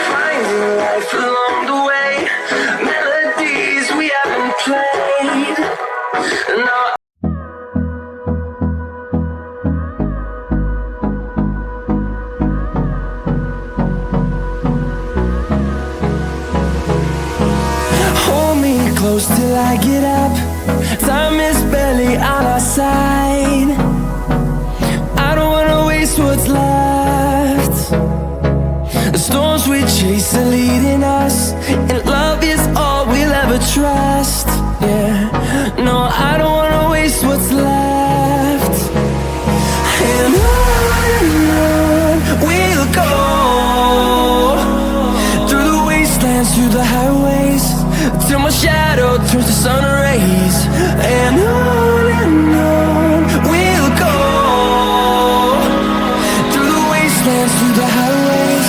Finding life along the way, melodies we haven't played. No. Hold me close till I get up. Time is barely on our side. I don't wanna waste what's left. The storms we chase are leading us, and love is all we'll ever trust. Yeah, no, I don't wanna waste what's left. And on we'll go, through the wastelands, through the highways, till my shadow turns to sun rays. And on we'll go, through the wastelands, through the highways,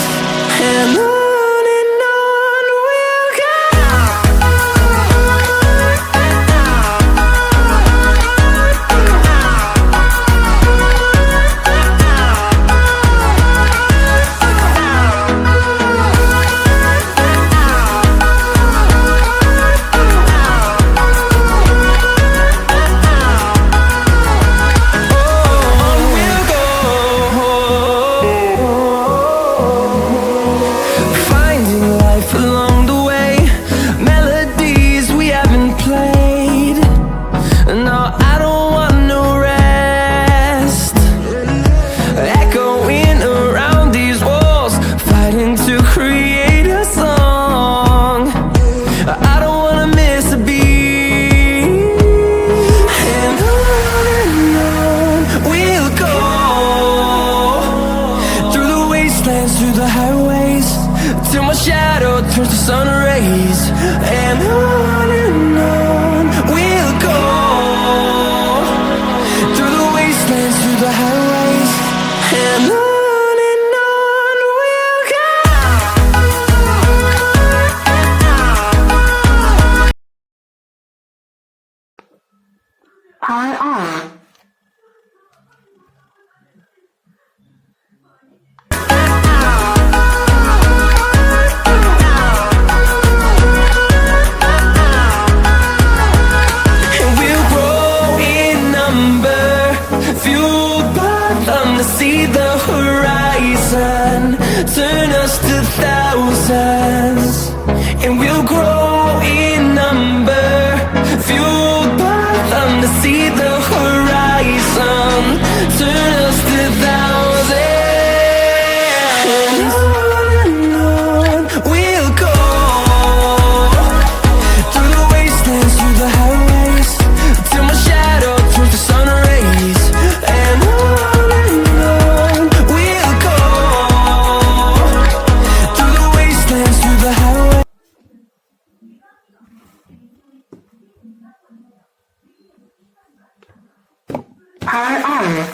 and on we'll go. Through the highways, till my shadow turns to sun rays. And on we'll go, through the wastelands, through the highways, and on we'll go. Power on. See the horizon turn us to thousands, and we'll grow in number, fueled by them to see the horizon turn us to thousands. And on we'll go, through the wastelands, through the highways, till my shadow turns to sun rays. And Power on.